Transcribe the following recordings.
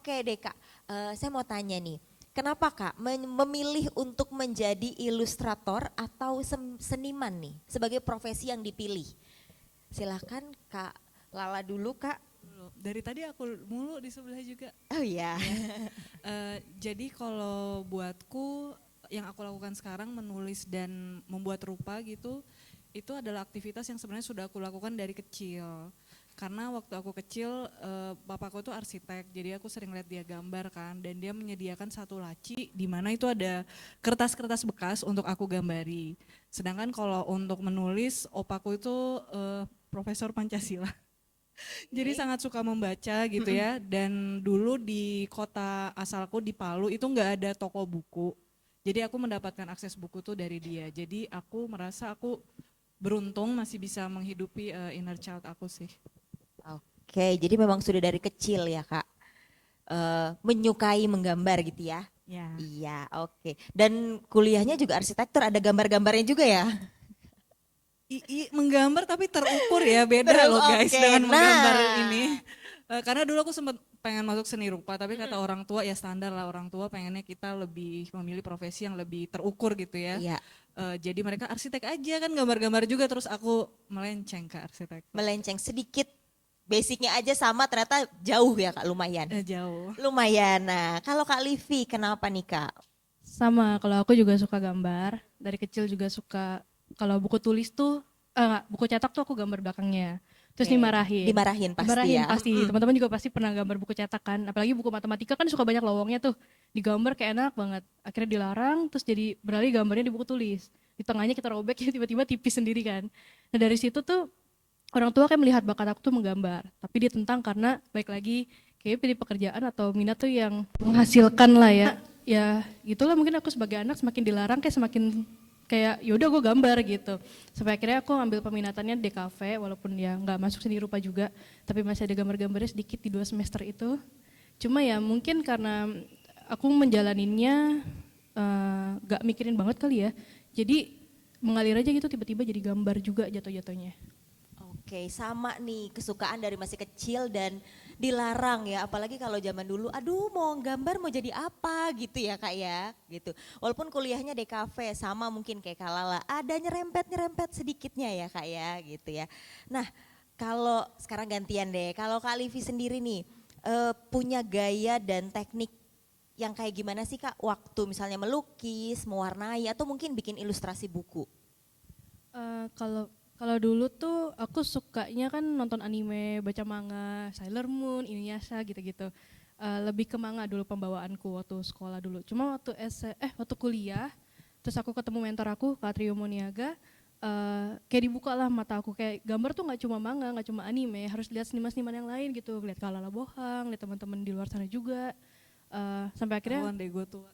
Oke deh Kak, saya mau tanya nih, kenapa Kak memilih untuk menjadi ilustrator atau seniman nih sebagai profesi yang dipilih? Silahkan Kak Lala dulu Kak. Dari tadi aku mulu di sebelah juga. Oh iya. Ya. Jadi kalau buatku yang aku lakukan sekarang menulis dan membuat rupa gitu, itu adalah aktivitas yang sebenarnya sudah aku lakukan dari kecil. Karena waktu aku kecil bapakku tuh arsitek, jadi aku sering lihat dia gambar kan, dan dia menyediakan satu laci di mana itu ada kertas-kertas bekas untuk aku gambari. Sedangkan kalau untuk menulis, opaku itu Profesor Pancasila. Jadi Oke. sangat suka membaca gitu ya, dan dulu di kota asalku di Palu itu nggak ada toko buku. Jadi aku mendapatkan akses buku tuh dari dia. Jadi aku merasa aku beruntung masih bisa menghidupi inner child aku sih. Oke, jadi memang sudah dari kecil ya Kak, menyukai menggambar gitu ya? Ya. Iya, oke. Dan kuliahnya juga arsitektur, ada gambar-gambarnya juga ya? Menggambar tapi terukur ya, beda loh guys Oke, dengan menggambar nah. ini. Karena dulu aku sempat pengen masuk seni rupa, tapi kata orang tua ya standar lah, orang tua pengennya kita lebih memilih profesi yang lebih terukur gitu ya. Iya, Jadi mereka arsitek aja kan gambar-gambar juga, terus aku melenceng ke arsitektur. melenceng sedikit. Basicnya aja sama, ternyata jauh ya Kak, lumayan. Jauh. Lumayan. Nah, kalau Kak Livi, kenapa nih Kak? Sama, kalau aku juga suka gambar. Dari kecil juga suka, kalau buku tulis tuh, enggak, buku cetak tuh aku gambar belakangnya. Terus Oke, dimarahin. dimarahin pasti Dimarahin ya. pasti. Teman-teman juga pasti pernah gambar buku cetak kan. Apalagi buku matematika kan suka banyak lowongnya tuh. Digambar kayak enak banget. Akhirnya dilarang, terus jadi beralih gambarnya di buku tulis. Di tengahnya kita robek, ya tiba-tiba tipis sendiri kan. Nah dari situ tuh orang tua kayak melihat bakat aku tuh menggambar. Tapi ditentang karena baik lagi kayak pilih pekerjaan atau minat tuh yang menghasilkan lah ya. Ya gitulah, mungkin aku sebagai anak semakin dilarang kayak semakin kayak yaudah gue gambar gitu. Sampai akhirnya aku ambil peminatannya DKV walaupun ya nggak masuk seni rupa juga, tapi masih ada gambar-gambarnya sedikit di 2 semester itu. Cuma ya mungkin karena aku menjalaninnya nggak mikirin banget kali ya, jadi mengalir aja gitu, tiba-tiba jadi gambar juga jatuh-jatuhnya. Oke, sama nih kesukaan dari masih kecil dan dilarang ya, apalagi kalau zaman dulu, aduh mau gambar mau jadi apa gitu ya Kak ya, gitu. Walaupun kuliahnya DKV sama mungkin kayak Kak Lala, ada nyerempet-nyerempet sedikitnya ya Kak ya gitu ya. Nah kalau sekarang gantian deh, kalau Kak Livi sendiri nih punya gaya dan teknik yang kayak gimana sih Kak waktu misalnya melukis, mewarnai atau mungkin bikin ilustrasi buku? Kalau kalau dulu tuh aku sukanya kan nonton anime, baca manga, Sailor Moon, Inuyasha gitu-gitu. Lebih ke manga dulu pembawaanku waktu sekolah dulu. Cuma waktu kuliah, terus aku ketemu mentor aku, Kak Trio Moniaga, kayak dibuka lah mata aku, kayak gambar tuh nggak cuma manga, nggak cuma anime, harus lihat seniman-seniman yang lain gitu, lihat Kak Lala Bohang, lihat teman-teman di luar sana juga. Sampai akhirnya Ketahuan deh gue tua.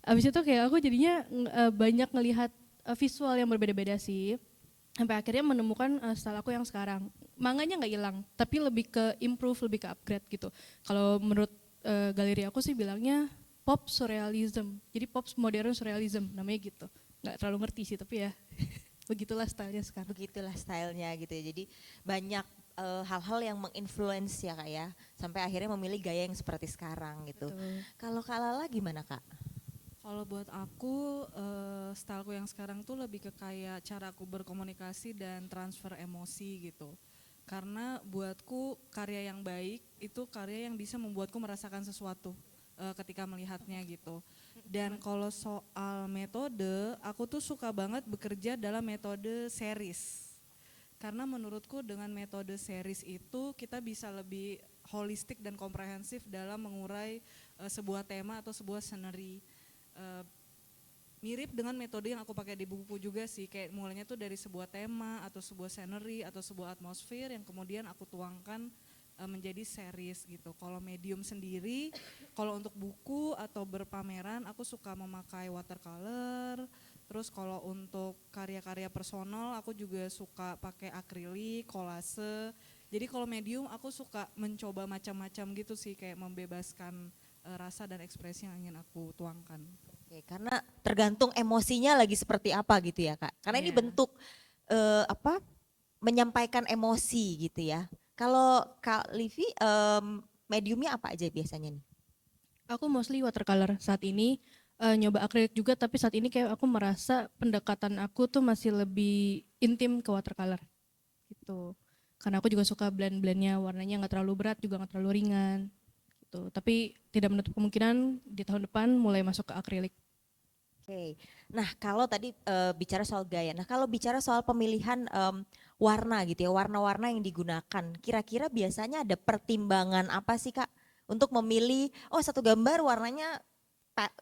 abis itu kayak aku jadinya banyak ngelihat visual yang berbeda-beda sih. Sampai akhirnya menemukan style aku yang sekarang. Manganya nggak hilang, tapi lebih ke improve, lebih ke upgrade gitu. Kalau menurut galeri aku sih bilangnya pop surrealism. Jadi pop modern surrealism namanya gitu. Nggak terlalu ngerti sih, tapi ya begitulah stylenya sekarang. Begitulah stylenya gitu ya. Jadi banyak hal-hal yang menginfluence ya Kak ya. Sampai akhirnya memilih gaya yang seperti sekarang gitu. Betul. Kalau Kak Lala gimana Kak? Kalau buat aku, styleku yang sekarang tuh lebih ke kayak cara aku berkomunikasi dan transfer emosi gitu. Karena buatku karya yang baik itu karya yang bisa membuatku merasakan sesuatu ketika melihatnya gitu. Dan kalau soal metode, aku tuh suka banget bekerja dalam metode series. Karena menurutku dengan metode series itu kita bisa lebih holistik dan komprehensif dalam mengurai sebuah tema atau sebuah scenery. Uh, Mirip dengan metode yang aku pakai di bukuku juga sih, kayak mulainya tuh dari sebuah tema atau sebuah scenery atau sebuah atmosfer yang kemudian aku tuangkan menjadi series gitu. Kalau medium sendiri, kalau untuk buku atau berpameran aku suka memakai watercolor. Terus kalau untuk karya-karya personal aku juga suka pakai akrilik, kolase. Jadi kalau medium aku suka mencoba macam-macam gitu sih, kayak membebaskan rasa dan ekspresi yang ingin aku tuangkan. Oke, karena tergantung emosinya lagi seperti apa gitu ya Kak. Karena ini Iya. bentuk apa menyampaikan emosi gitu ya. Kalau Kak Livi mediumnya apa aja biasanya nih? Aku mostly watercolor saat ini, nyoba akrilik juga tapi saat ini kayak aku merasa pendekatan aku tuh masih lebih intim ke watercolor gitu. Karena aku juga suka blend-blendnya, warnanya nggak terlalu berat juga nggak terlalu ringan gitu. Tapi tidak menutup kemungkinan di tahun depan mulai masuk ke akrilik. Oke, nah kalau tadi bicara soal gaya, nah kalau bicara soal pemilihan warna gitu ya, warna-warna yang digunakan, kira-kira biasanya ada pertimbangan apa sih Kak untuk memilih, oh satu gambar warnanya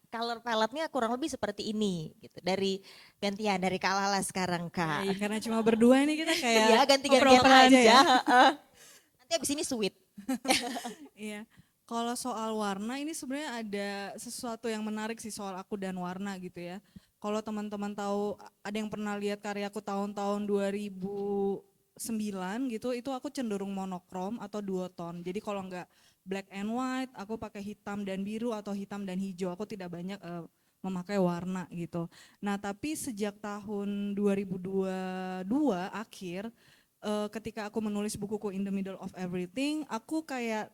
color palette-nya kurang lebih seperti ini gitu. Dari gantian dari Kak Lala sekarang Ya, Kak. karena cuma berdua nih kita Iya kayak ganti-gantian ngobrol-ngobrol aja aja. ya. heeh. Nanti abis ini sweet. Iya. Kalau soal warna ini sebenarnya ada sesuatu yang menarik sih soal aku dan warna gitu ya. Kalau teman-teman tahu ada yang pernah lihat karyaku tahun-tahun 2009 gitu, itu aku cenderung monokrom atau duoton. Jadi kalau nggak black and white, aku pakai hitam dan biru atau hitam dan hijau. Aku tidak banyak memakai warna gitu. Nah, tapi sejak tahun 2022 akhir ketika aku menulis bukuku In the Middle of Everything, aku kayak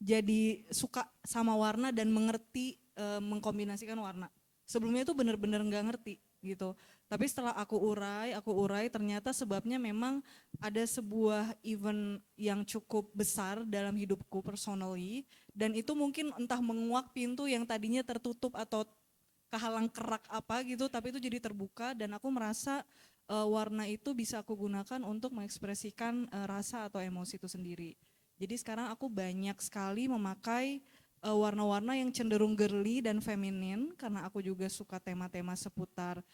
jadi suka sama warna dan mengerti mengkombinasikan warna. Sebelumnya itu benar-benar nggak ngerti gitu. Tapi setelah aku urai ternyata sebabnya memang ada sebuah event yang cukup besar dalam hidupku personally dan itu mungkin entah menguak pintu yang tadinya tertutup atau kehalang kerak apa gitu, tapi itu jadi terbuka dan aku merasa warna itu bisa aku gunakan untuk mengekspresikan rasa atau emosi itu sendiri. Jadi sekarang aku banyak sekali memakai warna-warna yang cenderung girly dan feminin karena aku juga suka tema-tema seputar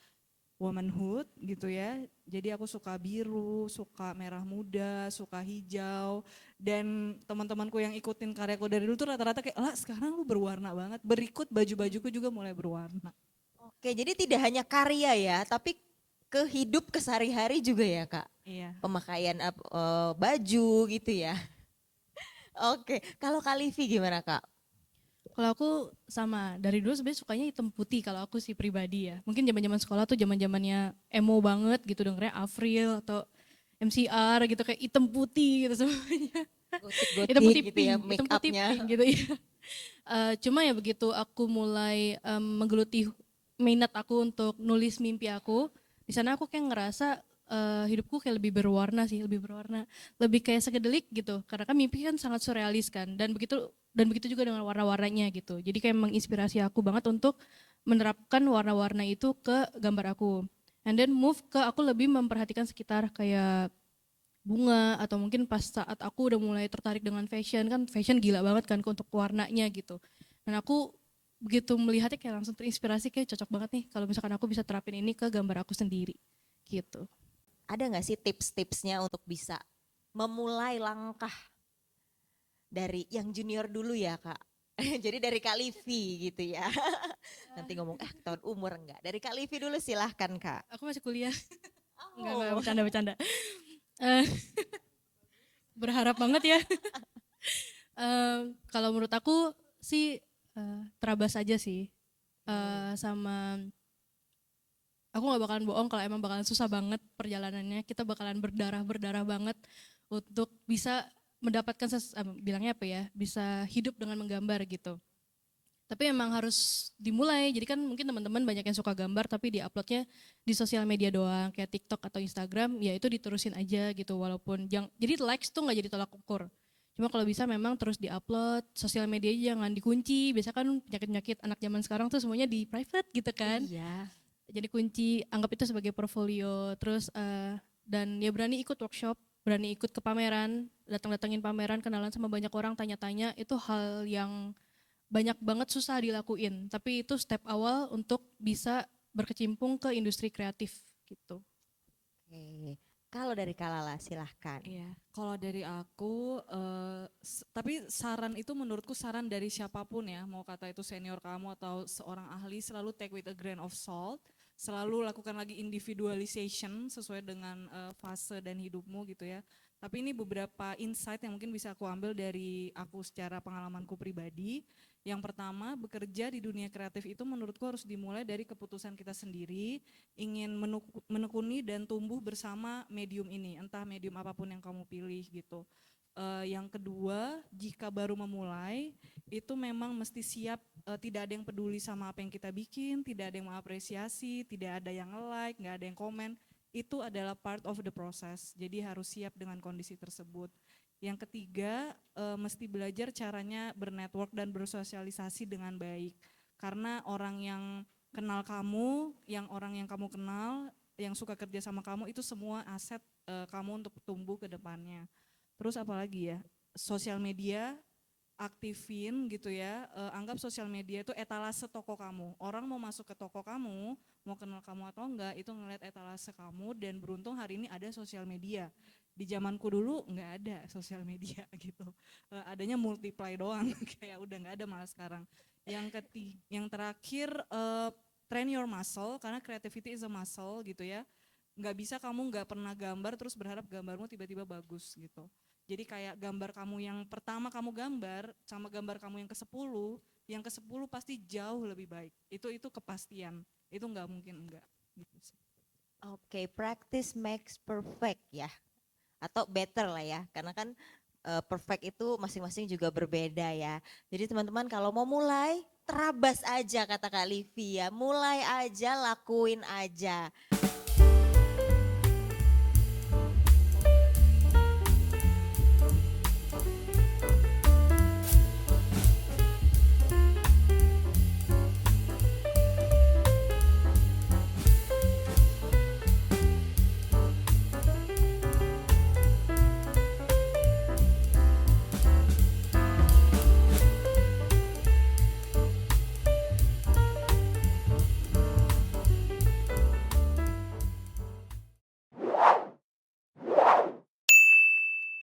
womanhood gitu ya. Jadi aku suka biru, suka merah muda, suka hijau dan teman-temanku yang ikutin karyaku dari dulu tuh rata-rata kayak, "Lah, sekarang lu berwarna banget." Berikut baju-bajuku juga mulai berwarna. Oke, jadi tidak hanya karya ya, tapi ke hidup kesehari-hari juga ya Kak. Iya. Pemakaian baju gitu ya. Oke, kalau Kak Livi gimana Kak? Kalau aku sama, dari dulu sebenarnya sukanya hitam putih kalau aku sih pribadi ya. Mungkin zaman-zaman sekolah tuh zaman-zamannya emo banget gitu dengernya Avril atau MCR gitu kayak hitam putih gitu semuanya. Hitam Gotik-gotik putih gitu ya pink, hitam make putih upnya. pink gitu ya. Cuma ya begitu aku mulai menggeluti minat aku untuk nulis mimpi aku, di sana aku kayak ngerasa hidupku kayak lebih berwarna sih, lebih berwarna, lebih kayak sekedelik gitu. Karena kan mimpi kan sangat surrealis kan, dan begitu juga dengan warna-warnanya gitu. Jadi kayak menginspirasi aku banget untuk menerapkan warna-warna itu ke gambar aku. And then move ke aku lebih memperhatikan sekitar kayak bunga atau mungkin pas saat aku udah mulai tertarik dengan fashion kan fashion gila banget kan untuk warnanya gitu. Dan aku begitu melihatnya kayak langsung terinspirasi kayak cocok banget nih kalau misalkan aku bisa terapin ini ke gambar aku sendiri gitu. Ada nggak sih tips-tipsnya untuk bisa memulai langkah dari yang junior dulu ya Kak? Jadi dari Kak Livi gitu ya. Nanti ngomong tahun umur enggak. Dari Kak Livi dulu silahkan Kak. Aku masih kuliah. Enggak Oh. bercanda-bercanda. Eh, berharap banget ya. Kalau menurut aku sih terabas aja sih. Sama aku nggak bakalan bohong kalau emang bakalan susah banget perjalanannya. Kita bakalan berdarah banget untuk bisa mendapatkan bilangnya apa ya, bisa hidup dengan menggambar gitu. Tapi emang harus dimulai. Jadi kan mungkin teman-teman banyak yang suka gambar tapi diuploadnya di sosial media doang kayak TikTok atau Instagram, ya itu diterusin aja gitu walaupun jadi likes tuh nggak jadi tolak ukur. Cuma kalau bisa memang terus diupload, sosial media jangan dikunci. Biasa kan penyakit-penyakit anak zaman sekarang tuh semuanya di private gitu kan. Iya. Jadi kunci, anggap itu sebagai portfolio. Terus dan ya berani ikut workshop, berani ikut ke pameran, datang-datangin pameran, kenalan sama banyak orang, tanya-tanya, itu hal yang banyak banget susah dilakuin. Tapi itu step awal untuk bisa berkecimpung ke industri kreatif gitu. Oke. Kalau dari Kak Lala silahkan. Iya, kalau dari aku, tapi saran itu menurutku saran dari siapapun ya, mau kata itu senior kamu atau seorang ahli, selalu take with a grain of salt, selalu lakukan lagi individualization sesuai dengan fase dan hidupmu gitu ya. Tapi ini beberapa insight yang mungkin bisa aku ambil dari aku secara pengalamanku pribadi. Yang pertama, bekerja di dunia kreatif itu menurutku harus dimulai dari keputusan kita sendiri, ingin menekuni dan tumbuh bersama medium ini, entah medium apapun yang kamu pilih gitu. Yang kedua, jika baru memulai, itu memang mesti siap, tidak ada yang peduli sama apa yang kita bikin, tidak ada yang mengapresiasi, tidak ada yang like, nggak ada yang komen. Itu adalah part of the process. Jadi harus siap dengan kondisi tersebut. Yang ketiga, mesti belajar caranya bernetwork dan bersosialisasi dengan baik. Karena orang yang kenal kamu, orang yang kamu kenal, yang suka kerja sama kamu, itu semua aset kamu untuk tumbuh ke depannya. Terus apalagi ya, sosial media aktifin gitu ya, anggap sosial media itu etalase toko kamu. Orang mau masuk ke toko kamu, mau kenal kamu atau enggak, itu ngeliat etalase kamu, dan beruntung hari ini ada sosial media. Di zamanku dulu nggak ada sosial media gitu, adanya multiply doang, kayak udah nggak ada malah sekarang. Yang terakhir, train your muscle, karena creativity is a muscle gitu ya. Nggak bisa kamu nggak pernah gambar terus berharap gambarmu tiba-tiba bagus gitu. Jadi kayak gambar kamu yang pertama kamu gambar sama gambar kamu yang ke-10 pasti jauh lebih baik. Itu kepastian. Itu nggak mungkin enggak gitu sih. Oke, practice makes perfect ya. Atau better lah ya. Karena kan perfect itu masing-masing juga berbeda ya. Jadi teman-teman kalau mau mulai, terabas aja kata Kak Livi ya. Mulai aja, lakuin aja.